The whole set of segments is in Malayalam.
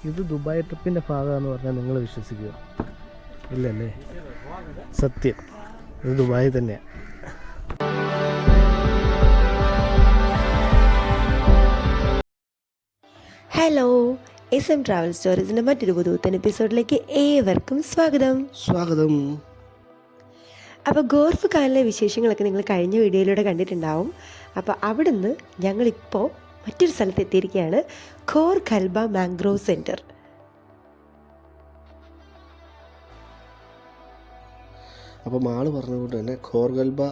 ഇത് ദുബായ് ട്രിപ്പിൻ്റെ ഭാഗമാണെന്ന് പറഞ്ഞാൽ നിങ്ങൾ വിശ്വസിക്കുക ഇല്ലല്ലേ? സത്യം, ഇത് ദുബായ് തന്നെയാണ്. ഹലോ, SM ട്രാവൽ സ്റ്റോറീസിൻ്റെ മറ്റൊരു പുതുത്തൻ എപ്പിസോഡിലേക്ക് ഏവർക്കും സ്വാഗതം. അപ്പോൾ ഗോർഫ് കാലിലെ വിശേഷങ്ങളൊക്കെ നിങ്ങൾ കഴിഞ്ഞ വീഡിയോയിലൂടെ കണ്ടിട്ടുണ്ടാവും. അപ്പോൾ അവിടെ നിന്ന് ഞങ്ങളിപ്പോൾ മറ്റൊരു സ്ഥലത്ത് എത്തിയിരിക്കുകയാണ്, ഖോർ ഖൽബ മാംഗ്രോവ് സെൻറ്റർ. അപ്പോൾ മാള് പറഞ്ഞതുകൊണ്ട് തന്നെ ഖോർ ഖൽബ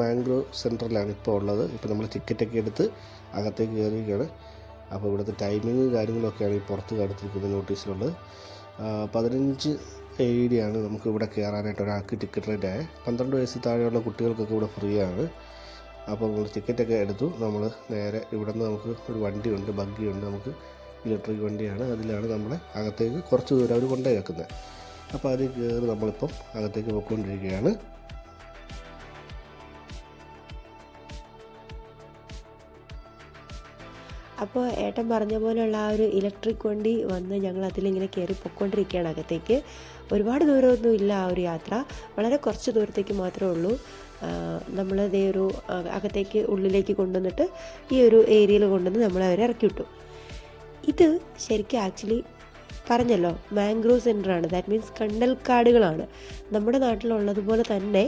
മാംഗ്രോവ് സെൻറ്ററിലാണ് ഇപ്പോൾ ഉള്ളത്. ഇപ്പോൾ നമ്മൾ ടിക്കറ്റൊക്കെ എടുത്ത് അകത്തേക്ക് കയറിയിരിക്കുകയാണ്. അപ്പോൾ ഇവിടുത്തെ ടൈമിങ് കാര്യങ്ങളൊക്കെയാണ് ഈ പുറത്ത് കാണിച്ചിരിക്കുന്നത് നോട്ടീസിലുള്ളത്. 15 AED ആണ് നമുക്ക് ഇവിടെ കയറാനായിട്ട് ഒരാൾക്ക് ടിക്കറ്റ് റേറ്റ് ആയ. 12 വയസ്സിൽ താഴെയുള്ള കുട്ടികൾക്കൊക്കെ ഇവിടെ ഫ്രീ ആണ്. അപ്പോൾ നമ്മൾ ടിക്കറ്റൊക്കെ എടുത്തു. നമ്മൾ നേരെ ഇവിടെ നിന്ന് നമുക്ക് ഒരു വണ്ടിയുണ്ട്, ബഗ്ഗിയുണ്ട്, നമുക്ക് ഇലക്ട്രിക് വണ്ടിയാണ്. അതിലാണ് നമ്മളെ അകത്തേക്ക് കുറച്ച് ദൂരം അവർ കൊണ്ടേ വെക്കുന്നത്. അപ്പോൾ അതിൽ കയറി നമ്മളിപ്പം അകത്തേക്ക് പോയിക്കൊണ്ടിരിക്കുകയാണ്. അപ്പോൾ ഏട്ടൻ പറഞ്ഞ പോലെയുള്ള ആ ഒരു ഇലക്ട്രിക് വണ്ടി വന്ന് ഞങ്ങൾ അതിലിങ്ങനെ കയറി പൊയ്ക്കൊണ്ടിരിക്കുകയാണ് അകത്തേക്ക്. ഒരുപാട് ദൂരമൊന്നും ഇല്ല ആ ഒരു യാത്ര, വളരെ കുറച്ച് ദൂരത്തേക്ക് മാത്രമേ ഉള്ളൂ. നമ്മളതേ ഒരു അകത്തേക്ക് ഉള്ളിലേക്ക് കൊണ്ടുവന്നിട്ട് ഈ ഒരു ഏരിയയിൽ കൊണ്ടുവന്ന് നമ്മളവരെ ഇറക്കി വിട്ടു. ഇത് ശരിക്കും ആക്ച്വലി പറഞ്ഞല്ലോ മാംഗ്രോവ് സെൻ്ററാണ്. ദാറ്റ് മീൻസ് കണ്ടൽക്കാടുകളാണ്. നമ്മുടെ നാട്ടിലുള്ളതുപോലെ തന്നെ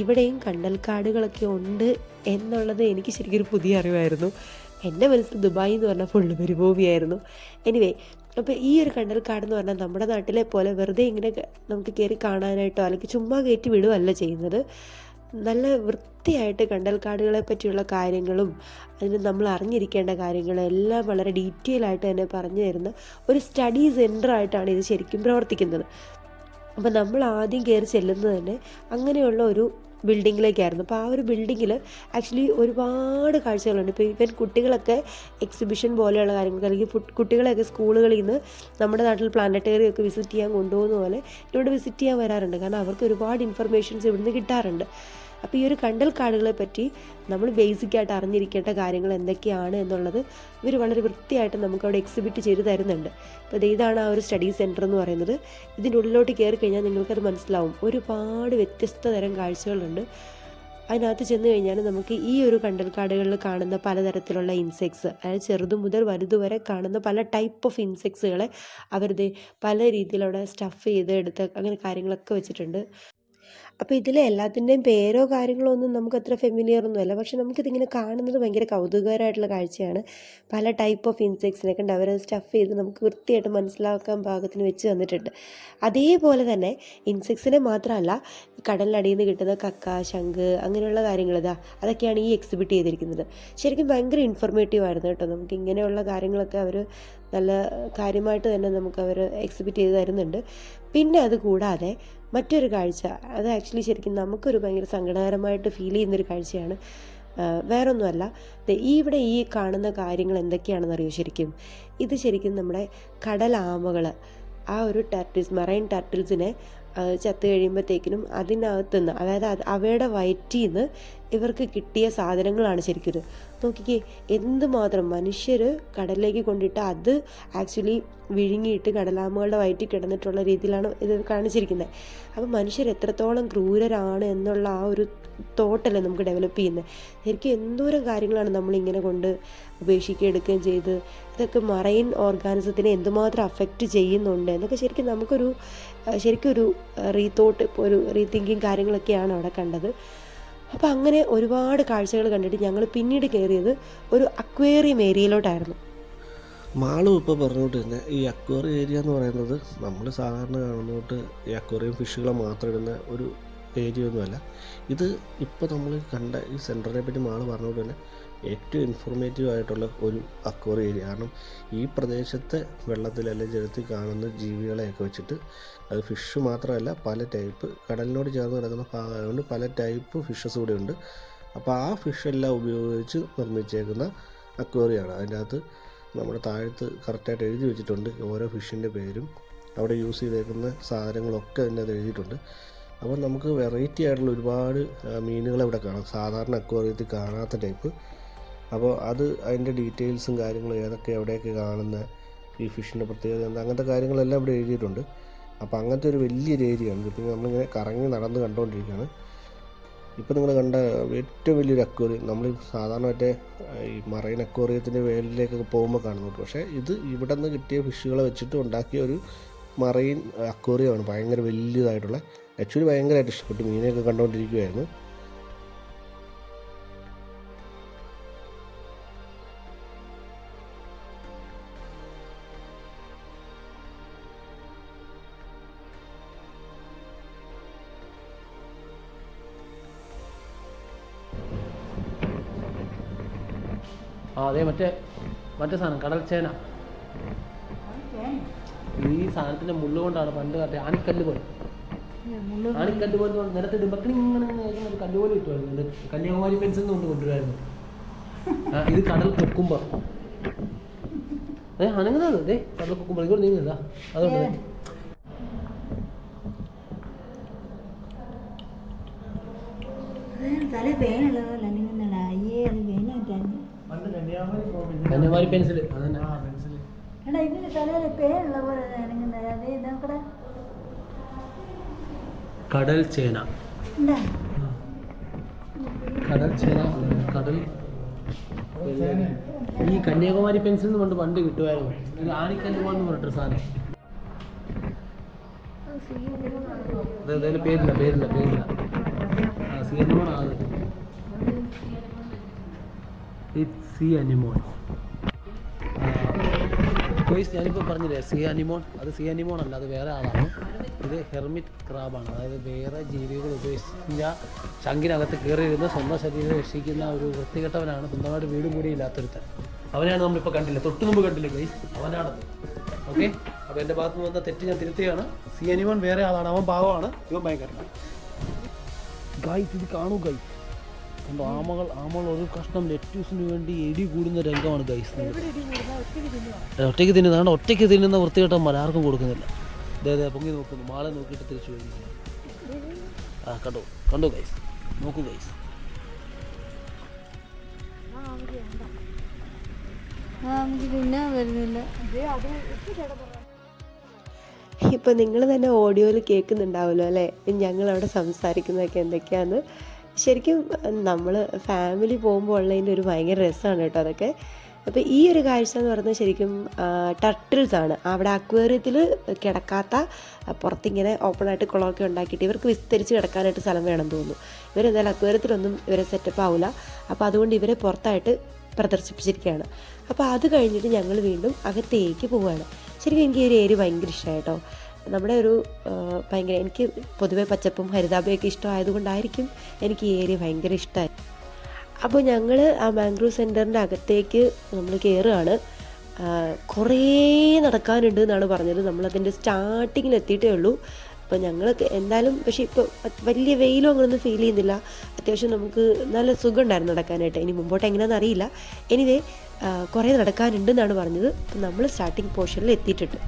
ഇവിടെയും കണ്ടൽക്കാടുകളൊക്കെ ഉണ്ട് എന്നുള്ളത് എനിക്ക് ശരിക്കും ഒരു പുതിയ അറിവായിരുന്നു. എൻ്റെ മനസ്സിൽ ദുബായ് എന്ന് പറഞ്ഞാൽ ഫുള്ള് പരിഭൂമിയായിരുന്നു. എനിവേ, അപ്പോൾ ഈ ഒരു കണ്ടൽക്കാട് എന്ന് പറഞ്ഞാൽ നമ്മുടെ നാട്ടിലെ പോലെ വെറുതെ ഇങ്ങനെ നമുക്ക് കയറി കാണാനായിട്ടോ അല്ലെങ്കിൽ ചുമ്മാ കയറ്റി വിടുകയല്ല ചെയ്യുന്നത്. നല്ല വൃത്തിയായിട്ട് കണ്ടൽക്കാടുകളെ പറ്റിയുള്ള കാര്യങ്ങളും അതിന് നമ്മൾ അറിഞ്ഞിരിക്കേണ്ട കാര്യങ്ങളും എല്ലാം വളരെ ഡീറ്റെയിൽ ആയിട്ട് തന്നെ പറഞ്ഞു തരുന്ന ഒരു സ്റ്റഡി സെൻ്ററായിട്ടാണ് ഇത് ശരിക്കും പ്രവർത്തിക്കുന്നത്. അപ്പോൾ നമ്മൾ ആദ്യം കയറി ചെല്ലുന്നത് തന്നെ അങ്ങനെയുള്ള ഒരു ബിൽഡിങ്ങിലേക്കായിരുന്നു. അപ്പോൾ ആ ഒരു ബിൽഡിങ്ങിൽ ആക്ച്വലി ഒരുപാട് കാഴ്ചകളുണ്ട്. ഇപ്പോൾ ഈവൻ കുട്ടികളൊക്കെ എക്സിബിഷൻ പോലെയുള്ള കാര്യങ്ങൾക്ക് അല്ലെങ്കിൽ കുട്ടികളെയൊക്കെ സ്കൂളുകളിൽ നിന്ന് നമ്മുടെ നാട്ടിൽ പ്ലാനറ്റേറിയം ഒക്കെ വിസിറ്റ് ചെയ്യാൻ കൊണ്ടുപോകുന്ന പോലെ ഇവിടെ വിസിറ്റ് ചെയ്യാൻ വരാറുണ്ട്. കാരണം അവർക്ക് ഒരുപാട് ഇൻഫർമേഷൻസ് ഇവിടുന്ന് കിട്ടാറുണ്ട്. അപ്പോൾ ഈ ഒരു കണ്ടൽക്കാടുകളെ പറ്റി നമ്മൾ ബേസിക്കായിട്ട് അറിഞ്ഞിരിക്കേണ്ട കാര്യങ്ങൾ എന്തൊക്കെയാണ് എന്നുള്ളത് ഇവർ വളരെ വൃത്തിയായിട്ട് നമുക്കവിടെ എക്സിബിറ്റ് ചെയ്ത് തരുന്നുണ്ട്. അപ്പോൾ ഇതാണ് ആ ഒരു സ്റ്റഡി സെൻറ്റർ എന്ന് പറയുന്നത്. ഇതിൻ്റെ ഉള്ളിലോട്ട് കയറി കഴിഞ്ഞാൽ നിങ്ങൾക്കത് മനസ്സിലാവും. ഒരുപാട് വ്യത്യസ്ത തരം കാഴ്ചകളുണ്ട്. അതിനകത്ത് ചെന്ന് കഴിഞ്ഞാൽ നമുക്ക് ഈ ഒരു കണ്ടൽക്കാടുകളിൽ കാണുന്ന പലതരത്തിലുള്ള ഇൻസെക്ട്സ്, അതായത് ചെറുതു മുതൽ വലുതു വരെ കാണുന്ന പല ടൈപ്പ് ഓഫ് ഇൻസെക്ട്സുകളെ അവരുടെ പല രീതിയിലവിടെ സ്റ്റഫ് ചെയ്ത് എടുത്ത് അങ്ങനെ കാര്യങ്ങളൊക്കെ വെച്ചിട്ടുണ്ട്. അപ്പോൾ ഇതിൽ എല്ലാത്തിൻ്റെയും പേരോ കാര്യങ്ങളോ ഒന്നും നമുക്കത്ര ഫെമിലിയർ ഒന്നുമല്ല. പക്ഷെ നമുക്കിതിങ്ങനെ കാണുന്നത് ഭയങ്കര കൗതുകകരമായിട്ടുള്ള കാഴ്ചയാണ്. പല ടൈപ്പ് ഓഫ് ഇൻസെക്ട്സിനെ കണ്ട് അവരെ സ്റ്റഫ് ചെയ്ത് നമുക്ക് വൃത്തിയായിട്ട് മനസ്സിലാക്കാൻ പാകത്തിന് വെച്ച് തന്നിട്ടുണ്ട്. അതേപോലെ തന്നെ ഇൻസെക്ട്സിനെ മാത്രമല്ല, കടലിനടിയിൽ നിന്ന് കിട്ടുന്ന കക്ക, ശംഖ് അങ്ങനെയുള്ള കാര്യങ്ങൾ അതൊക്കെയാണ് ഈ എക്സിബിറ്റ് ചെയ്തിരിക്കുന്നത്. ശരിക്കും ഭയങ്കര ഇൻഫോർമേറ്റീവ് ആയിരുന്നു കേട്ടോ. നമുക്ക് ഇങ്ങനെയുള്ള കാര്യങ്ങളൊക്കെ അവർ നല്ല കാര്യമായിട്ട് തന്നെ നമുക്കവർ എക്സിബിറ്റ് ചെയ്ത് തരുന്നുണ്ട്. പിന്നെ അത് കൂടാതെ മറ്റൊരു കാഴ്ച, അത് ആക്ച്വലി ശരിക്കും നമുക്കൊരു ഭയങ്കര സങ്കടകരമായിട്ട് ഫീൽ ചെയ്യുന്നൊരു കാഴ്ചയാണ്. വേറൊന്നുമല്ല, ഇവിടെ ഈ കാണുന്ന കാര്യങ്ങൾ എന്തൊക്കെയാണെന്ന് അറിയോ? ഇത് ശരിക്കും നമ്മുടെ കടലാമകൾ, ആ ഒരു മറൈൻ ടർട്ടിൽസിനെ ചത്ത് കഴിയുമ്പോഴത്തേക്കിനും അതിനകത്തുനിന്ന്, അതായത് അവയുടെ വയറ്റിൽ നിന്ന് ഇവർക്ക് കിട്ടിയ സാധനങ്ങളാണ് ശരിക്കും ഇത്. നോക്കിക്കേ, എന്തുമാത്രം മനുഷ്യർ കടലിലേക്ക് കൊണ്ടിട്ട് അത് ആക്ച്വലി വിഴുങ്ങിയിട്ട് കടലാമകളുടെ വയറ്റിൽ കിടന്നിട്ടുള്ള രീതിയിലാണ് ഇത് കാണിച്ചിരിക്കുന്നത്. അപ്പോൾ മനുഷ്യർ എത്രത്തോളം ക്രൂരരാണ് എന്നുള്ള ആ ഒരു തോട്ടല്ലേ നമുക്ക് ഡെവലപ്പ് ചെയ്യുന്നത്. ശരിക്കും എന്തോരം കാര്യങ്ങളാണ് നമ്മളിങ്ങനെ കൊണ്ട് ഉപേക്ഷിക്കുകയും ചെയ്ത് ഇതൊക്കെ മറൈൻ ഓർഗാനിസത്തിനെ എന്തുമാത്രം അഫക്റ്റ് ചെയ്യുന്നുണ്ട് എന്നൊക്കെ ശരിക്കും നമുക്കൊരു റീതോട്ട്, ഇപ്പോൾ ഒരു റീതിങ്കിങ് കാര്യങ്ങളൊക്കെയാണ് അവിടെ കണ്ടത്. അപ്പോൾ അങ്ങനെ ഒരുപാട് കാഴ്ചകൾ കണ്ടിട്ട് ഞങ്ങൾ പിന്നീട് കയറിയത് ഒരു അക്വേറിയം ഏരിയയിലോട്ടായിരുന്നു. മാളും ഇപ്പോൾ പറഞ്ഞുകൊണ്ട് തന്നെ ഈ അക്വേറിയം ഏരിയ എന്ന് പറയുന്നത് നമ്മൾ സാധാരണ കാണുന്നോട്ട് ഈ അക്വേറിയം ഫിഷുകളെ മാത്രം ഇടുന്ന ഒരു ഏരിയ ഒന്നുമല്ല ഇത്. ഇപ്പോൾ നമ്മൾ കണ്ട ഈ സെൻറ്ററിനെ പറ്റി മാള് പറഞ്ഞുകൊണ്ട് തന്നെ ഏറ്റവും ഇൻഫോർമേറ്റീവ് ആയിട്ടുള്ള ഒരു അക്വേറിയം ഏരിയ. കാരണം ഈ പ്രദേശത്തെ വെള്ളത്തിൽ അല്ലെങ്കിൽ ജലത്തിൽ കാണുന്ന ജീവികളെയൊക്കെ വെച്ചിട്ട്, അത് ഫിഷ് മാത്രമല്ല പല ടൈപ്പ്, കടലിനോട് ചേർന്ന് കിടക്കുന്ന ഭാഗമായതുകൊണ്ട് പല ടൈപ്പ് ഫിഷസ് കൂടെ ഉണ്ട്. അപ്പോൾ ആ ഫിഷെല്ലാം ഉപയോഗിച്ച് നിർമ്മിച്ചേക്കുന്ന അക്വേറിയമാണ്. അതിൻ്റെ അകത്ത് നമ്മുടെ താഴത്ത് കറക്റ്റായിട്ട് എഴുതി വെച്ചിട്ടുണ്ട് ഓരോ ഫിഷിൻ്റെ പേരും, അവിടെ യൂസ് ചെയ്തേക്കുന്ന സാധനങ്ങളൊക്കെ അതിൻ്റെ അത് എഴുതിയിട്ടുണ്ട്. അപ്പോൾ നമുക്ക് വെറൈറ്റി ആയിട്ടുള്ള ഒരുപാട് മീനുകളെ ഇവിടെ കാണാം, സാധാരണ അക്വേറിയത്തിൽ കാണാത്ത ടൈപ്പ്. അപ്പോൾ അതിൻ്റെ ഡീറ്റെയിൽസും കാര്യങ്ങളും ഏതൊക്കെ എവിടെയൊക്കെ കാണുന്ന ഈ ഫിഷിൻ്റെ പ്രത്യേകത എന്താ, അങ്ങനത്തെ കാര്യങ്ങളെല്ലാം ഇവിടെ എഴുതിയിട്ടുണ്ട്. അപ്പോൾ അങ്ങനത്തെ ഒരു വലിയൊരു ഏരിയയാണ്. ഇപ്പം നമ്മളിങ്ങനെ കറങ്ങി നടന്ന് കണ്ടുകൊണ്ടിരിക്കുകയാണ്. ഇപ്പോൾ നിങ്ങൾ കണ്ട ഏറ്റവും വലിയൊരു അക്വേറിയം, നമ്മൾ സാധാരണ മറ്റേ ഈ മറൈൻ അക്വേറിയത്തിൻ്റെ വേലിലേക്കൊക്കെ പോകുമ്പോൾ കാണുന്നുണ്ട്. പക്ഷേ ഇത് ഇവിടെ നിന്ന് കിട്ടിയ ഫിഷുകളെ വെച്ചിട്ട് ഉണ്ടാക്കിയ ഒരു മറൈൻ അക്വേറിയമാണ്. ഭയങ്കര വലിയതായിട്ടുള്ള, ആക്ച്വലി ഭയങ്കരമായിട്ട് ഇഷ്ടപ്പെട്ടു. മീനെയൊക്കെ കണ്ടുകൊണ്ടിരിക്കുകയായിരുന്നു. അതെ, മറ്റേ സാധനം കടൽ ചേന. ഈ സാധനത്തിൻ്റെ മുള്ളു കൊണ്ടാണ് പണ്ട് മറ്റേ ആണിക്കല്ല് പോലെ നിലത്തിട്ട് മക്കളി ഇങ്ങനെ ഒരു കല്ല് പോലെ കിട്ടുമായിരുന്നു. കന്യാകുമാരി പെൻസിൽ കൊണ്ട് കൊണ്ടുവരുമായിരുന്നു. ഇത് കടൽ കൊക്കുമ്പോൾ അനങ്ങുന്നത്. അതെ, കടൽ കൊക്കുമ്പോൾ ഇതോട് നീങ്ങുന്നതാ. അതുകൊണ്ട് കന്യാകുമാരി പെൻസിൽ അതന്നെ. കടൽ ചേന, കടൽ ഈ കന്യാകുമാരി പെൻസിൽ കൊണ്ട് പണ്ട് കിട്ടുമായിരുന്നു. ഇത് ആണിക്കല്ല് പോലെ പറഞ്ഞിട്ട് സാധനം. പേരില്ല. സീ അനിമോൺ ആണ്. സീ അനിമോൺ ഞാനിപ്പോൾ പറഞ്ഞില്ലേ, സീ അനിമോൺ. അത് സീ അനിമോൺ അല്ല, അത് വേറെ ആളാണ്. ഇത് ഹെർമിറ്റ് ക്രാബാണ്. അതായത് വേറെ ജീവികൾ ഉപേക്ഷിച്ച ചങ്കിനകത്ത് കയറിയിരുന്ന് സ്വന്തം ശരീരം രക്ഷിക്കുന്ന ഒരു വൃത്തികെട്ടവനാണ്. സ്വന്തമായിട്ട് വീടും കൂടി ഇല്ലാത്തൊരുത്തൻ. അവനാണ് നമ്മളിപ്പോൾ കണ്ടില്ല, തൊട്ട് മുമ്പ് കണ്ടില്ല ഗൈസ്, അവനാണത്. ഓക്കെ, അപ്പോൾ എൻ്റെ ഭാഗത്ത് നിന്ന് വന്ന തെറ്റ് ഞാൻ തിരുത്തുകയാണ്. സീ അനിമോൺ വേറെ ആളാണ്, അവൻ പാവമാണ്, ഇവൻ ഭയങ്കരമാണ്. ഗൈസ് ഇത് കാണൂ ഗൈസ്, കണ്ടോ, ആമകൾ ഒരു കഷ്ണം ലെറ്റ്യൂസിന് വേണ്ടി എടി കൂടുന്ന രംഗമാണ് ഗൈസ്. ഒറ്റയ്ക്ക് തിന്നുന്നതാണ്, ഒറ്റയ്ക്ക് തിന്നുന്ന വൃത്തികെട്ടന്മാർ ആർക്കും കൊടുക്കുന്നില്ല. അതെ പൊങ്ങി നോക്കുന്നു, മാളെ നോക്കിയിട്ട് തിരിച്ചു പോയി. കണ്ടോ ഗൈസ്, നോക്കൂ ഗൈസ്. ഇപ്പം നിങ്ങൾ തന്നെ ഓഡിയോയിൽ കേൾക്കുന്നുണ്ടാവുമല്ലോ അല്ലേ, ഞങ്ങളവിടെ സംസാരിക്കുന്നതൊക്കെ എന്തൊക്കെയാന്ന്. ശരിക്കും നമ്മൾ ഫാമിലി പോകുമ്പോൾ ഉള്ളതിൻ്റെ ഒരു ഭയങ്കര രസമാണ് കേട്ടോ അതൊക്കെ. അപ്പോൾ ഈ ഒരു കാഴ്ച എന്ന് പറയുന്നത് ശരിക്കും ടർട്ടിൽസാണ്. അവിടെ അക്വേറിയത്തിൽ കിടക്കാത്ത, പുറത്തിങ്ങനെ ഓപ്പണായിട്ട് കുളമൊക്കെ ഉണ്ടാക്കിയിട്ട് ഇവർക്ക് വിസ്തരിച്ച് കിടക്കാനായിട്ട് സ്ഥലം വേണം തോന്നുന്നു. ഇവരെന്തായാലും അക്വേറിയത്തിലൊന്നും ഇവരെ സെറ്റപ്പ് ആവില്ല. അപ്പോൾ അതുകൊണ്ട് ഇവരെ പുറത്തായിട്ട് പ്രദർശിപ്പിച്ചിരിക്കുകയാണ്. അപ്പോൾ അത് കഴിഞ്ഞിട്ട് ഞങ്ങൾ വീണ്ടും അകത്തേക്ക് പോവുകയാണ്. ശരിക്കും എനിക്ക് ഈ ഒരു ഏരിയ ഭയങ്കര ഇഷ്ടമായി കേട്ടോ. നമ്മുടെ ഒരു ഭയങ്കര, എനിക്ക് പൊതുവെ പച്ചപ്പും ഹരിതാഭയൊക്കെ ഇഷ്ടമായതുകൊണ്ടായിരിക്കും എനിക്ക് ഈ ഏരിയ ഭയങ്കര ഇഷ്ടമായി. അപ്പോൾ ഞങ്ങൾ ആ മാംഗ്രൂവ് സെൻറ്ററിൻ്റെ അകത്തേക്ക് നമ്മൾ കയറുകയാണ്. കുറേ നടക്കാനുണ്ട് എന്നാണ് പറഞ്ഞത്. നമ്മളതിൻ്റെ സ്റ്റാർട്ടിങ്ങിൽ എത്തിയിട്ടേ ഉള്ളൂ. അപ്പോൾ ഞങ്ങൾ എന്തായാലും, പക്ഷേ ഇപ്പോൾ വലിയ വെയിലും അങ്ങനെയൊന്നും ഫീൽ ചെയ്യുന്നില്ല. അത്യാവശ്യം നമുക്ക് നല്ല സുഖം ഉണ്ടായിരുന്നു നടക്കാനായിട്ട്. ഇനി മുമ്പോട്ട് എങ്ങനെയാണെന്ന് അറിയില്ല. എനിവേ കുറേ നടക്കാനുണ്ട് എന്നാണ് പറഞ്ഞത്. അപ്പോൾ നമ്മൾ സ്റ്റാർട്ടിങ് പോർഷനിൽ എത്തിയിട്ടുണ്ട്.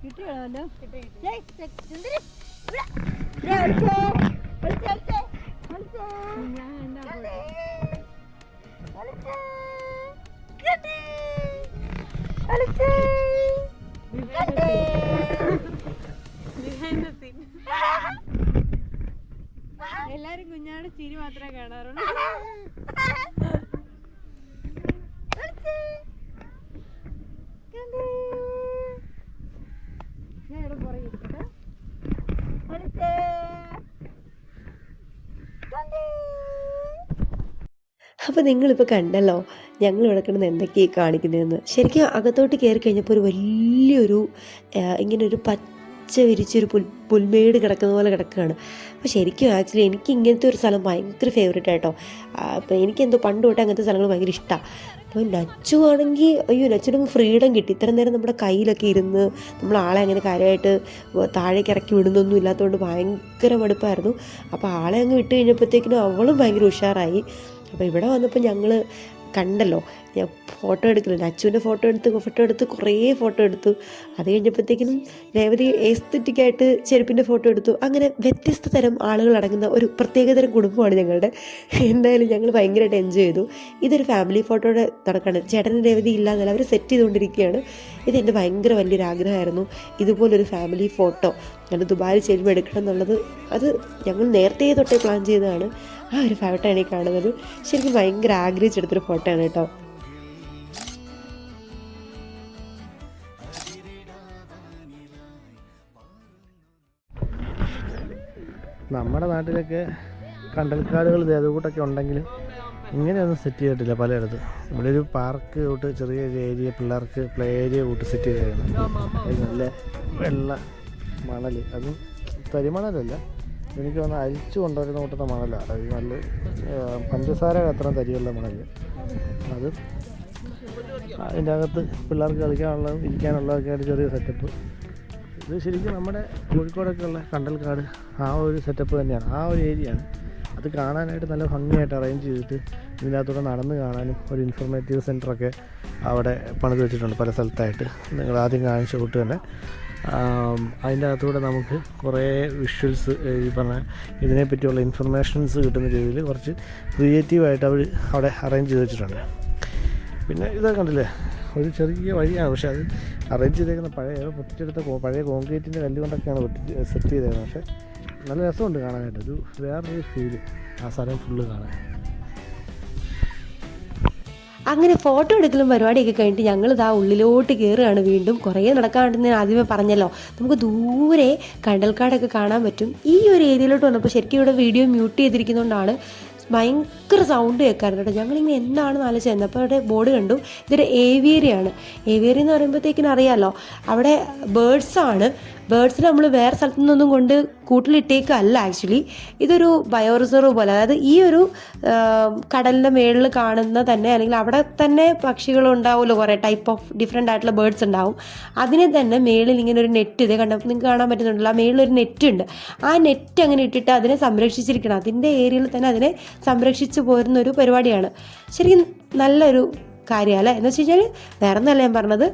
കിട്ടിയാണോ? എല്ലാരും കുഞ്ഞാട് ചിരി മാത്രമേ കാണാറുള്ളൂ. അപ്പോൾ നിങ്ങളിപ്പോൾ കണ്ടല്ലോ ഞങ്ങളിവിടെ കിടന്ന് എന്തൊക്കെയാണ് കാണിക്കുന്നതെന്ന്. ശരിക്കും അകത്തോട്ട് കയറി കഴിഞ്ഞപ്പോൾ ഒരു വലിയൊരു ഇങ്ങനെ ഒരു പച്ച വിരിച്ചൊരു പുൽമേട് കിടക്കുന്ന പോലെ കിടക്കുകയാണ്. അപ്പോൾ ശരിക്കും ആക്ച്വലി എനിക്ക് ഇങ്ങനത്തെ ഒരു സ്ഥലം ഭയങ്കര ഫേവറേറ്റ് ആയിട്ടോ. അപ്പോൾ എനിക്കെന്തോ പണ്ട് തൊട്ടേ അങ്ങനത്തെ സ്ഥലങ്ങൾ ഭയങ്കര ഇഷ്ടമാണ്. അപ്പോൾ നച്ചു ആണെങ്കിൽ നച്ചിന് ഫ്രീഡം കിട്ടി. ഇത്രയും നേരം നമ്മുടെ കയ്യിലൊക്കെ ഇരുന്ന് നമ്മൾ ആളെ അങ്ങനെ കാര്യമായിട്ട് താഴേക്ക് ഇറക്കി വിടുന്നൊന്നും ഇല്ലാത്തതുകൊണ്ട് ഭയങ്കര മടുപ്പായിരുന്നു. അപ്പോൾ ആളെ അങ്ങ് വിട്ട് കഴിഞ്ഞപ്പോഴത്തേക്കിനും അവളും ഭയങ്കര ഉഷാറായി. അപ്പോൾ ഇവിടെ വന്നപ്പോൾ ഞങ്ങൾ കണ്ടല്ലോ, ഞാൻ ഫോട്ടോ എടുക്കുന്നുണ്ട്. അച്ചുവിൻ്റെ ഫോട്ടോ എടുത്ത് കുറേ ഫോട്ടോ എടുത്തു. അത് കഴിഞ്ഞപ്പോഴത്തേക്കിനും രേവതി എസ്തറ്റിക്കായിട്ട് ചെരുപ്പിൻ്റെ ഫോട്ടോ എടുത്തു. അങ്ങനെ വ്യത്യസ്ത തരം ആളുകൾ അടങ്ങുന്ന ഒരു പ്രത്യേകതരം കുടുംബമാണ് ഞങ്ങളുടെ. എന്തായാലും ഞങ്ങൾ ഭയങ്കരമായിട്ട് എൻജോയ് ചെയ്തു. ഇതൊരു ഫാമിലി ഫോട്ടോയുടെ നടക്കാണ്. ചേട്ടനും രേവതി ഇല്ലാന്നല്ല, അവർ സെറ്റ് ചെയ്തുകൊണ്ടിരിക്കുകയാണ്. ഇതെൻ്റെ ഭയങ്കര വലിയൊരു ആഗ്രഹമായിരുന്നു, ഇതുപോലൊരു ഫാമിലി ഫോട്ടോ ഞങ്ങൾ ദുബായിൽ ചെല്ലുമ്പോൾ എടുക്കണം എന്നുള്ളത്. അത് ഞങ്ങൾ നേരത്തെ തൊട്ടേ പ്ലാൻ ചെയ്തതാണ്. ആ ഒരു ഫോട്ടോ ആണ് ഈ കാണുന്നത്. ശരിക്കും ഭയങ്കര ആഗ്രഹിച്ചെടുത്തൊരു ഫോട്ടോ ആണ് കേട്ടോ. നമ്മുടെ നാട്ടിലൊക്കെ കണ്ടൽക്കാടുകൾ അതുകൂട്ടൊക്കെ ഉണ്ടെങ്കിലും ഇങ്ങനെയൊന്നും സെറ്റ് ചെയ്തിട്ടില്ല പലയിടത്തും. ഇവിടെ ഒരു പാർക്ക് തൊട്ട് ചെറിയൊരു ഏരിയ, പിള്ളേർക്ക് പ്ലേ ഏരിയ കൂട്ട് സെറ്റ് ചെയ്തായിരുന്നു. നല്ല വെള്ള മണൽ, അതും തരിമണലല്ല, എനിക്ക് തോന്നുന്നു അരിച്ചു കൊണ്ടുവരുന്ന കൂട്ടുന്ന മണലാണ്. അത് നല്ല പഞ്ചസാര അത്ര തരിയുള്ള മണൽ. അത് അതിൻ്റെ അകത്ത് പിള്ളേർക്ക് കളിക്കാനുള്ളതും ഇരിക്കാനുള്ളതൊക്കെ ആയിട്ട് ചെറിയ സെറ്റപ്പ്. ഇത് ശരിക്കും നമ്മുടെ കോഴിക്കോടൊക്കെ ഉള്ള കണ്ടൽക്കാട് ആ ഒരു സെറ്റപ്പ് തന്നെയാണ്, ആ ഒരു ഏരിയയാണ്. അത് കാണാനായിട്ട് നല്ല ഭംഗിയായിട്ട് അറേഞ്ച് ചെയ്തിട്ട് ഇതിനകത്തൂടെ നടന്ന് കാണാനും ഒരു ഇൻഫർമേറ്റീവ് സെൻറ്ററൊക്കെ അവിടെ പണിത് വെച്ചിട്ടുണ്ട് പല സ്ഥലത്തായിട്ട്. നിങ്ങൾ ആദ്യം കാണിച്ച കൂട്ട് തന്നെ അതിൻ്റെ അകത്തൂടെ നമുക്ക് കുറേ വിഷ്വൽസ്, ഈ പറഞ്ഞ ഇതിനെപ്പറ്റിയുള്ള ഇൻഫർമേഷൻസ് കിട്ടുന്ന രീതിയിൽ കുറച്ച് ക്രിയേറ്റീവായിട്ട് അവർ അവിടെ അറേഞ്ച് ചെയ്ത് വെച്ചിട്ടുണ്ട്. പിന്നെ ഇതൊക്കെ കണ്ടില്ലേ, ഒരു ചെറിയ വഴിയാണ്, പക്ഷേ അത് അറേഞ്ച് ചെയ്തേക്കുന്ന പൊട്ടിച്ചെടുത്ത പഴയ കോൺക്രീറ്റിൻ്റെ കല്ല് കൊണ്ടൊക്കെയാണ് സെറ്റ് ചെയ്തേക്കുന്നത്. പക്ഷേ നല്ല രസമുണ്ട് കാണാനായിട്ട്, ഒരു വേറൊരു ഫീല് ആ സ്ഥലം ഫുള്ള് കാണാൻ. അങ്ങനെ ഫോട്ടോ എടുക്കലും പരിപാടിയൊക്കെ കഴിഞ്ഞിട്ട് ഞങ്ങൾ ഇതാ ഉള്ളിലോട്ട് കയറുകയാണ്. വീണ്ടും കുറേ നടക്കാണ്ടെന്ന് ഞാൻ ആദ്യമേ പറഞ്ഞല്ലോ, നമുക്ക് ദൂരെ കണ്ടൽക്കാടൊക്കെ കാണാൻ പറ്റും. ഈ ഒരു ഏരിയയിലോട്ട് വന്നപ്പോൾ ശരിക്കും ഇവിടെ വീഡിയോ മ്യൂട്ട് ചെയ്തിരിക്കുന്നതുകൊണ്ടാണ് ഭയങ്കര സൗണ്ട് കേൾക്കാറുണ്ട് കേട്ടോ. ഞങ്ങളിങ്ങനെ എന്താണെന്ന് ആലോചിച്ചത്. അപ്പോൾ അവിടെ ബോർഡ് കണ്ടു, ഇതൊരു ഏവിയറിയാണ്. ഏവിയറി എന്ന് പറയുമ്പോഴത്തേക്കിനും അറിയാമല്ലോ, അവിടെ ബേഡ്സാണ്. ബേഡ്സിനെ നമ്മൾ വേറെ സ്ഥലത്തു നിന്നൊന്നും കൊണ്ട് കൂട്ടിലിട്ടേക്കല്ല ആക്ച്വലി. ഇതൊരു ബയോ റിസർവ് പോലെ, അതായത് ഈ ഒരു കടലിൻ്റെ മേളിൽ കാണുന്ന തന്നെ, അല്ലെങ്കിൽ അവിടെ തന്നെ പക്ഷികളുണ്ടാവുമല്ലോ, കുറേ ടൈപ്പ് ഓഫ് ഡിഫറെൻ്റ് ആയിട്ടുള്ള ബേഡ്സ് ഉണ്ടാവും. അതിനെ തന്നെ മേളിൽ ഇങ്ങനെ ഒരു നെറ്റ്, ഇതേ കണ്ടപ്പോൾ നിങ്ങൾക്ക് കാണാൻ പറ്റുന്നുണ്ടല്ലോ, ആ മേളിലൊരു നെറ്റ് ഉണ്ട്. ആ നെറ്റ് അങ്ങനെ ഇട്ടിട്ട് അതിനെ സംരക്ഷിച്ചിരിക്കണം. അതിൻ്റെ ഏരിയയിൽ തന്നെ അതിനെ സംരക്ഷിച്ചു പോരുന്നൊരു പരിപാടിയാണ്. ശരിക്കും നല്ലൊരു കാര്യമല്ലേ എന്ന് വെച്ച് കഴിഞ്ഞാൽ വേറെ ഒന്നല്ല ഞാൻ പറഞ്ഞത്,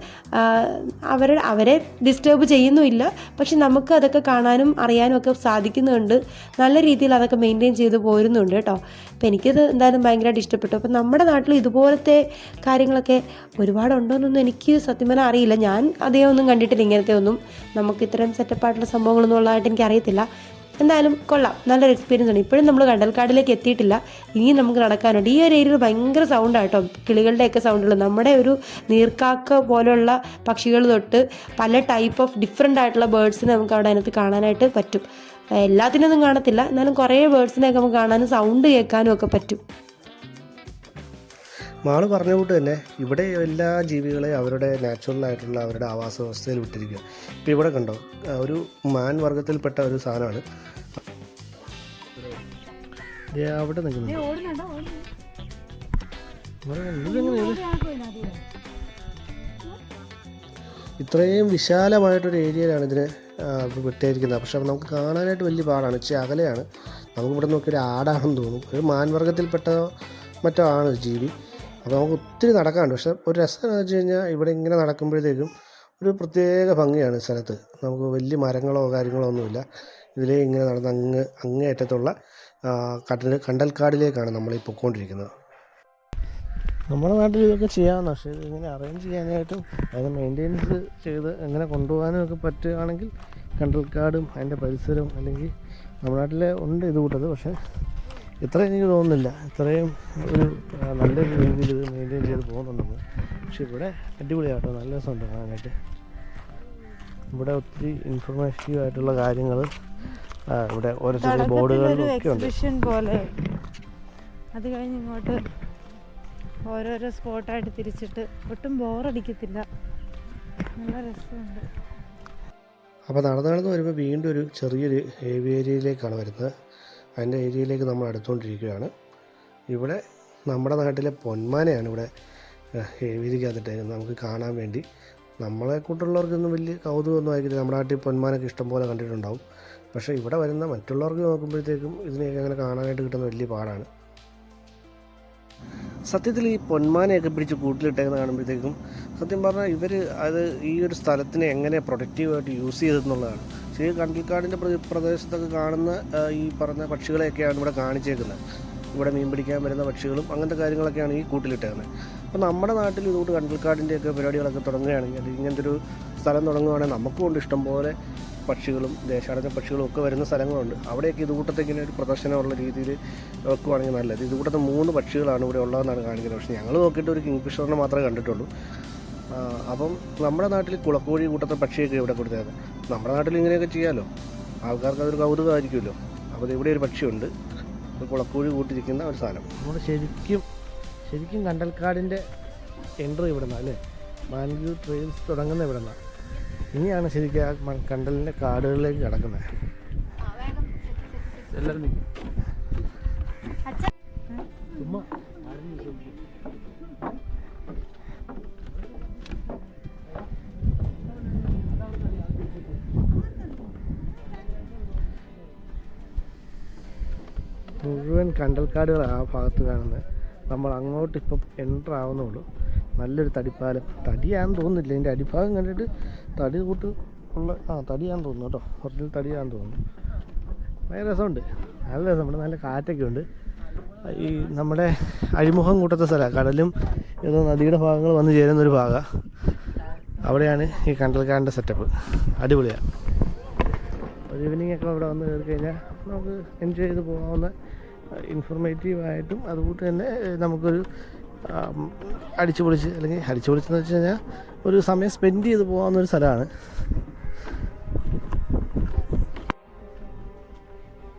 അവരെ ഡിസ്റ്റർബ് ചെയ്യുന്നുമില്ല, പക്ഷെ നമുക്ക് അതൊക്കെ കാണാനും അറിയാനും ഒക്കെ സാധിക്കുന്നുണ്ട്. നല്ല രീതിയിൽ അതൊക്കെ മെയിൻറ്റെയിൻ ചെയ്ത് പോരുന്നുണ്ട് കേട്ടോ. അപ്പോൾ എനിക്കത് എന്തായാലും ഭയങ്കരമായിട്ട് ഇഷ്ടപ്പെട്ടു. അപ്പോൾ നമ്മുടെ നാട്ടിൽ ഇതുപോലത്തെ കാര്യങ്ങളൊക്കെ ഒരുപാടുണ്ടോയെന്നൊന്നും എനിക്ക് സത്യം പറഞ്ഞാൽ അറിയില്ല. ഞാൻ അധികം ഒന്നും കണ്ടിട്ടില്ല ഇങ്ങനത്തെ ഒന്നും. നമുക്ക് ഇത്തരം സെറ്റപ്പായിട്ടുള്ള സംഭവങ്ങളൊന്നും ഉള്ളതായിട്ട് എനിക്കറിയത്തില്ല. എന്തായാലും കൊള്ളാം, നല്ലൊരു എക്സ്പീരിയൻസ് ആണ്. ഇപ്പോഴും നമ്മൾ കണ്ടൽക്കാടിലേക്ക് എത്തിയിട്ടില്ല, ഇനിയും നമുക്ക് നടക്കാനുണ്ട്. ഈ ഒരു ഏരിയയിൽ ഭയങ്കര സൗണ്ടാണ് കേട്ടോ, കിളികളുടെയൊക്കെ സൗണ്ടുകൾ. നമ്മുടെ ഒരു നീർക്കാക്ക പോലുള്ള പക്ഷികൾ തൊട്ട് പല ടൈപ്പ് ഓഫ് ഡിഫറെൻ്റ് ആയിട്ടുള്ള ബേർഡ്സിനെ നമുക്ക് അവിടെ അതിനകത്ത് കാണാനായിട്ട് പറ്റും. എല്ലാത്തിനൊന്നും കാണത്തില്ല, എന്നാലും കുറേ ബേർഡ്സിനെയൊക്കെ നമുക്ക് കാണാനും സൗണ്ട് കേൾക്കാനും ഒക്കെ പറ്റും. മാള് പറഞ്ഞ കൂട്ട് തന്നെ ഇവിടെ എല്ലാ ജീവികളെയും അവരുടെ നാച്ചുറലായിട്ടുള്ള അവരുടെ ആവാസ വ്യവസ്ഥയിൽ വിട്ടിരിക്കുക. ഇപ്പോൾ ഇവിടെ കണ്ടോ, ഒരു മാൻ വർഗത്തിൽപ്പെട്ട ഒരു സാധനമാണ് അവിടെ നിൽക്കുന്നത്. ഇത്രയും വിശാലമായിട്ടൊരു ഏരിയയിലാണ് ഇതിനെ വിട്ടിരിക്കുന്നത്. പക്ഷെ നമുക്ക് കാണാനായിട്ട് വലിയ പാടാണ്, ഇച്ചിരി അകലെയാണ്. നമുക്കിവിടെ നോക്കിയൊരു ആടാണെന്ന് തോന്നും, ഒരു മാൻവർഗത്തിൽപ്പെട്ട മറ്റോ ആണ് ജീവി. അപ്പോൾ നമുക്ക് ഒത്തിരി നടക്കാനുണ്ട്. പക്ഷേ ഒരു രസം എന്ന് വെച്ച് കഴിഞ്ഞാൽ ഇവിടെ ഇങ്ങനെ നടക്കുമ്പോഴത്തേക്കും ഒരു പ്രത്യേക ഭംഗിയാണ് സ്ഥലത്ത്. നമുക്ക് വലിയ മരങ്ങളോ കാര്യങ്ങളോ ഒന്നുമില്ല. ഇതിലേ ഇങ്ങനെ നടന്ന് അങ്ങേയറ്റത്തുള്ള കണ്ടൽക്കാടിലേക്കാണ് നമ്മളീ പൊയ്ക്കൊണ്ടിരിക്കുന്നത്. നമ്മുടെ നാട്ടിൽ ഇതൊക്കെ ചെയ്യാമെന്ന്, പക്ഷേ ഇതിങ്ങനെ അറേഞ്ച് ചെയ്യാനായിട്ടും അതിനെ മെയിൻ്റെനൻസ് ചെയ്ത് എങ്ങനെ കൊണ്ടുപോകാനും ഒക്കെ പറ്റുകയാണെങ്കിൽ കണ്ടൽക്കാടും അതിൻ്റെ പരിസരവും, അല്ലെങ്കിൽ നമ്മുടെ നാട്ടിലെ ഉണ്ട് ഇത് കൂട്ടത്, പക്ഷേ ഇത്രയും എനിക്ക് തോന്നുന്നില്ല ഇത്രയും ഒരു നല്ല രീതിയിൽ ഇത് മെയിൻറ്റെയിൻ ചെയ്ത് പോകുന്നുണ്ടെന്ന്. പക്ഷെ ഇവിടെ അടിപൊളിയാട്ടോ, നല്ല രസമുണ്ട് കാണാനായിട്ട്. ഇവിടെ ഒത്തിരി ഇൻഫർമേറ്റീവ് ആയിട്ടുള്ള കാര്യങ്ങൾ ഇവിടെ ഓരോ ചെറിയ ബോർഡുകളിലും ഒക്കെ ഉണ്ട്. പോലെ അത് കഴിഞ്ഞ് ഇങ്ങോട്ട് ഓരോരോ സ്പോട്ടായിട്ട് തിരിച്ചിട്ട് ഒട്ടും ബോറടിക്കത്തില്ല, നല്ല രസമുണ്ട്. അപ്പോൾ നടന്ന് വരുമ്പോൾ വീണ്ടും ഒരു ചെറിയൊരു ഏരിയയിലേക്കാണ് വരുന്നത്. അതിൻ്റെ ഏരിയയിലേക്ക് നമ്മൾ അടുത്തുകൊണ്ടിരിക്കുകയാണ്. ഇവിടെ നമ്മുടെ നാട്ടിലെ പൊന്മാനെയാണ് ഇവിടെ ഏരിയക്കകത്തിട്ടേക്കുന്നത് നമുക്ക് കാണാൻ വേണ്ടി. നമ്മളെ കൂട്ടുള്ളവർക്കൊന്നും വലിയ കൗതുകമൊന്നും ആയിരിക്കില്ല, നമ്മുടെ നാട്ടിൽ പൊന്മാനൊക്കെ ഇഷ്ടംപോലെ കണ്ടിട്ടുണ്ടാവും. പക്ഷേ ഇവിടെ വരുന്ന മറ്റുള്ളവർക്ക് നോക്കുമ്പോഴത്തേക്കും ഇതിനെയൊക്കെ അങ്ങനെ കാണാനായിട്ട് കിട്ടുന്ന വലിയ പാടാണ്. സത്യത്തിൽ ഈ പൊന്മാനെയൊക്കെ പിടിച്ച് കൂട്ടിലിട്ടേന്ന് കാണുമ്പോഴത്തേക്കും സത്യം പറഞ്ഞാൽ ഇവർ അത് ഈ ഒരു സ്ഥലത്തിനെ എങ്ങനെ പ്രൊഡക്റ്റീവായിട്ട് യൂസ് ചെയ്തെന്നുള്ളതാണ്. ശരി, കണ്ടൽക്കാടിൻ്റെ പ്രദേശത്തൊക്കെ കാണുന്ന ഈ പറഞ്ഞ പക്ഷികളെയൊക്കെയാണ് ഇവിടെ കാണിച്ചേക്കുന്നത്. ഇവിടെ മീൻ പിടിക്കാൻ വരുന്ന പക്ഷികളും അങ്ങനത്തെ കാര്യങ്ങളൊക്കെയാണ് ഈ കൂട്ടിലിട്ടേക്കുന്നത്. അപ്പോൾ നമ്മുടെ നാട്ടിൽ ഇതുകൊണ്ട് കണ്ടൽക്കാടിൻ്റെയൊക്കെ പരിപാടികളൊക്കെ തുടങ്ങുകയാണെങ്കിൽ, അല്ലെങ്കിൽ ഇങ്ങനത്തെ ഒരു സ്ഥലം തുടങ്ങുകയാണെങ്കിൽ നമുക്കും കൊണ്ട് ഇഷ്ടംപോലെ പക്ഷികളും ദേശാടന പക്ഷികളും ഒക്കെ വരുന്ന സ്ഥലങ്ങളുണ്ട്. അവിടെയൊക്കെ ഇതുകൂട്ടത്തെ ഇങ്ങനെ ഒരു പ്രദർശനമുള്ള രീതിയിൽ വെക്കുവാണെങ്കിൽ നല്ലത്. ഇതുകൂട്ടത്തെ 3 പക്ഷികളാണ് ഇവിടെ ഉള്ളതെന്നാണ് കാണിക്കുന്നത്. പക്ഷേ ഞങ്ങൾ നോക്കിയിട്ട് ഒരു കിങ് ഫിഷറിനെ മാത്രമേ കണ്ടിട്ടുള്ളൂ. അപ്പം നമ്മുടെ നാട്ടിൽ കുളക്കോഴി കൂട്ടത്തെ പക്ഷിയൊക്കെ ഇവിടെ കൊടുത്തത്. നമ്മുടെ നാട്ടിൽ ഇങ്ങനെയൊക്കെ ചെയ്യാമല്ലോ, ആൾക്കാർക്ക് അതൊരു കൗതുകമായിരിക്കുമല്ലോ. അപ്പോൾ ഇവിടെ ഒരു പക്ഷിയുണ്ട്, കുളക്കോഴി കൂട്ടിരിക്കുന്ന ഒരു സാധനം. നമ്മൾ ശരിക്കും കണ്ടൽക്കാടിൻ്റെ എൻട്രി ഇവിടെ നിന്നാണ് അല്ലേ? മാൻഗ്രൂവ് ട്രെയിൽസ് തുടങ്ങുന്ന ഇവിടെ നിന്നാണ്. ഇനിയാണ് ശരിക്കും ആ കണ്ടലിൻ്റെ കാടുകളിലേക്ക് കിടക്കുന്നത്. എല്ലാവരും ചുമ്മാ മുഴുവൻ കണ്ടൽക്കാടുകളാണ് ആ ഭാഗത്ത് കാണുന്നത്. നമ്മൾ അങ്ങോട്ട് ഇപ്പം എൻ്റർ ആവുന്നുള്ളൂ. നല്ലൊരു തടിപ്പാലം, തടിയാണെന്ന് തോന്നുന്നില്ല, ഇതിൻ്റെ അടിഭാഗം കണ്ടിട്ട് തടി കൂട്ട് ഉള്ള തടിയാണെന്ന് തോന്നുന്നു കേട്ടോ, ഒറിജിനൽ തടിയാണെന്ന് തോന്നുന്നു. ഭയങ്കര രസമുണ്ട്, നല്ല രസമുണ്ട്, നല്ല കാറ്റൊക്കെ ഉണ്ട്. ഈ നമ്മുടെ അഴിമുഖം കൂട്ടത്തെ സ്ഥലമാണ്, കടലും ഏതോ നദിയുടെ ഭാഗങ്ങൾ വന്ന് ചേരുന്നൊരു ഭാഗമാണ്. അവിടെയാണ് ഈ കണ്ടൽക്കാടിൻ്റെ സെറ്റപ്പ്, അടിപൊളിയാണ്. ഒരു ഈവനിങ് ഒക്കെ ഇവിടെ വന്ന് കയറി കഴിഞ്ഞാൽ നമുക്ക് എൻജോയ് ചെയ്ത് പോകാവുന്ന, ഇൻഫോർമേറ്റീവായിട്ടും അതുകൂട്ട് തന്നെ നമുക്കൊരു അടിച്ചു പൊളിച്ച്, അല്ലെങ്കിൽ അടിച്ചു പൊളിച്ചെന്ന് വെച്ച് കഴിഞ്ഞാൽ ഒരു സമയം സ്പെൻഡ് ചെയ്ത് പോകാവുന്നൊരു സ്ഥലമാണ്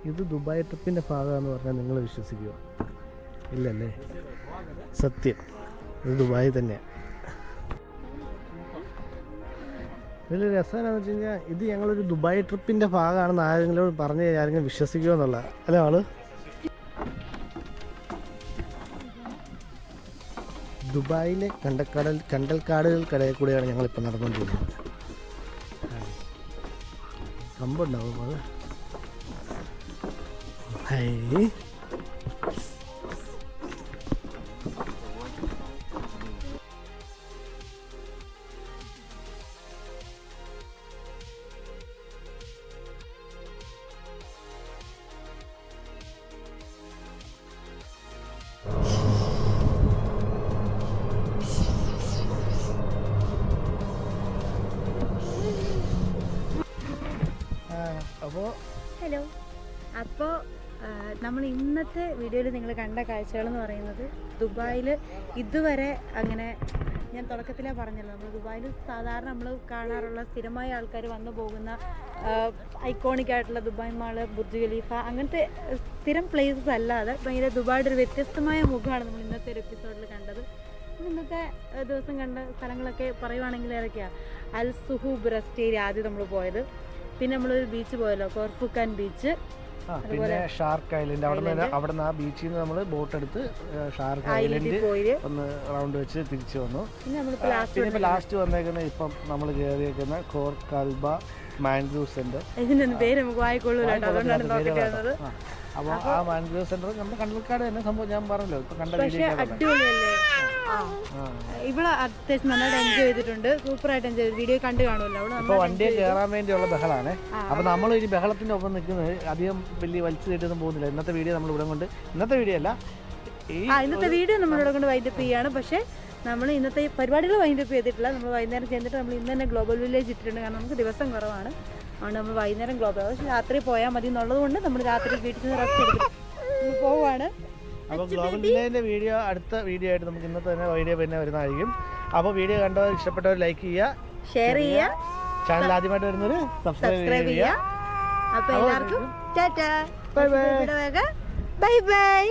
ഇത്. ദുബായ് ട്രിപ്പിൻ്റെ ഭാഗമാണെന്ന് പറഞ്ഞാൽ നിങ്ങൾ വിശ്വസിക്കുമോ? ഇല്ലല്ലേ? സത്യം, ഇത് ദുബായ് തന്നെയാണ്. ഇതിൽ രസം എന്താണെന്ന് വെച്ച് കഴിഞ്ഞാൽ ഇത് ഞങ്ങളൊരു ദുബായ് ട്രിപ്പിൻ്റെ ഭാഗമാണെന്ന് ആരെങ്കിലും പറഞ്ഞ് ആരെങ്കിലും വിശ്വസിക്കുമോ എന്നുള്ള അല്ലേ ആള്. ദുബായിലെ കണ്ടൽക്കാടുകൾക്കിടയിൽ കൂടെയാണ് ഞങ്ങളിപ്പോൾ നടന്നുകൊണ്ടിരിക്കുന്നത്. കമ്പുണ്ടാവും അത്. ഹലോ. അപ്പോൾ നമ്മൾ ഇന്നത്തെ വീഡിയോയിൽ നിങ്ങൾ കണ്ട കാഴ്ചകളെന്ന് പറയുന്നത് ദുബായിൽ ഇതുവരെ അങ്ങനെ, ഞാൻ തുടക്കത്തിലേ പറഞ്ഞല്ലോ, നമ്മൾ ദുബായിൽ സാധാരണ നമ്മൾ കാണാറുള്ള സ്ഥിരമായ ആൾക്കാർ വന്നു പോകുന്ന ഐക്കോണിക് ആയിട്ടുള്ള ദുബായ് മാള്, ബുർജ് ഖലീഫ, അങ്ങനത്തെ സ്ഥിരം പ്ലേസസ് അല്ലാതെ ഭയങ്കര ദുബായുടെ ഒരു വ്യത്യസ്തമായ മുഖമാണ് നമ്മൾ ഇന്നത്തെ ഒരു എപ്പിസോഡിൽ കണ്ടത്. ഇന്നത്തെ ദിവസം കണ്ട സ്ഥലങ്ങളൊക്കെ പറയുവാണെങ്കിൽ ഏതൊക്കെയാണ്? അൽ സുഹൂബ് റെസ്റ്റ് ഏരിയ ആദ്യം നമ്മൾ പോയത്, പിന്നെ നമ്മളൊരു ബീച്ച് പോയല്ലോ, കോർഫുക്കാൻ ബീച്ച്, പിന്നെ ഷാർക്ക് ഐലൻഡ്. അവിടെ നിന്ന് ആ ബീച്ചിൽ നിന്ന് നമ്മൾ ബോട്ട് എടുത്ത് ഷാർക്ക് ഐലൻഡ് ഒന്ന് റൗണ്ട് വെച്ച് തിരിച്ചു വന്നു. പിന്നെ ലാസ്റ്റ് വന്നേക്കുന്ന ഇപ്പം നമ്മൾ കയറിയേക്കുന്ന കോർ കൽബ മാൻഗ്രൂവ് സെന്റർ. ഇതിന്റെ പേര് നമുക്ക് വായിക്കൊള്ളൂല്ലോ, അതുകൊണ്ടാണ്. അപ്പോൾ ആ മാൻഗ്രൂവ് സെന്റർ നമ്മുടെ കണ്ടൽക്കാട് തന്നെ സംഭവം ഞാൻ പറഞ്ഞല്ലോ, ഇപ്പൊ കണ്ട വീഡിയോ അടിപൊളിയല്ലേ. ഇവിടെ അത്യാവശ്യം നന്നായിട്ട് എൻജോയ് ചെയ്തിട്ടുണ്ട്, സൂപ്പറായിട്ട് എൻജോയ് ചെയ്തു. വീഡിയോ കണ്ടു കാണുമല്ലോ. ഇപ്പോൾ വണ്ടിയെ കയറാൻ വേണ്ടിയുള്ള ബഹളാണ്. അപ്പോൾ നമ്മൾ ഈ ബഹളത്തിൻ്റെ ഒപ്പം നിൽക്കുന്നത് അധികം വലിയ വലിച്ചു കയറ്റൊന്നും പോകുന്നില്ല. ഇന്നത്തെ വീഡിയോ നമ്മൾ ഇവിടെ കൊണ്ട്, ഇന്നത്തെ വീഡിയോ അല്ല, ഇന്നത്തെ വീഡിയോ നമ്മളിവിടെ കൊണ്ട് വൈൻഡപ്പ് ചെയ്യാണ്. പക്ഷേ നമ്മൾ ഇന്നത്തെ ഈ പരിപാടികൾ വൈൻഡപ്പ് ചെയ്തിട്ടില്ല. നമ്മൾ വൈകുന്നേരം ചെന്നിട്ട് നമ്മൾ ഇന്ന് തന്നെ ഗ്ലോബൽ വില്ലേജ് ഇട്ടിട്ടുണ്ട്. കാരണം നമുക്ക് ദിവസം കുറവാണ്, അതുകൊണ്ട് നമ്മൾ വൈകുന്നേരം ഗ്ലോബൽ, പക്ഷേ രാത്രി പോയാൽ മതി എന്നുള്ളത് കൊണ്ട് നമ്മൾ രാത്രി വീട്ടിൽ നിന്ന് റെസ്റ്റ് എടുത്തിട്ട് പോവുകയാണ്. അപ്പോൾ ഗ്ലോബൽ വില്ലേജിൻ്റെ വീഡിയോ അടുത്ത വീഡിയോ ആയിട്ട് നമുക്ക് ഇന്നത്തെ തന്നെ വീഡിയോ പിന്നെ വരുന്നതായിരിക്കും. അപ്പോൾ വീഡിയോ കണ്ടവർ ഇഷ്ടപ്പെട്ടവർ ലൈക്ക് ചെയ്യുക, ഷെയർ ചെയ്യുക, ചാനൽ ആദ്യമായിട്ട് വരുന്നവർ സബ്സ്ക്രൈബ് ചെയ്യുക. അപ്പോൾ എല്ലാവർക്കും ടാറ്റാ, ബൈ ബൈ.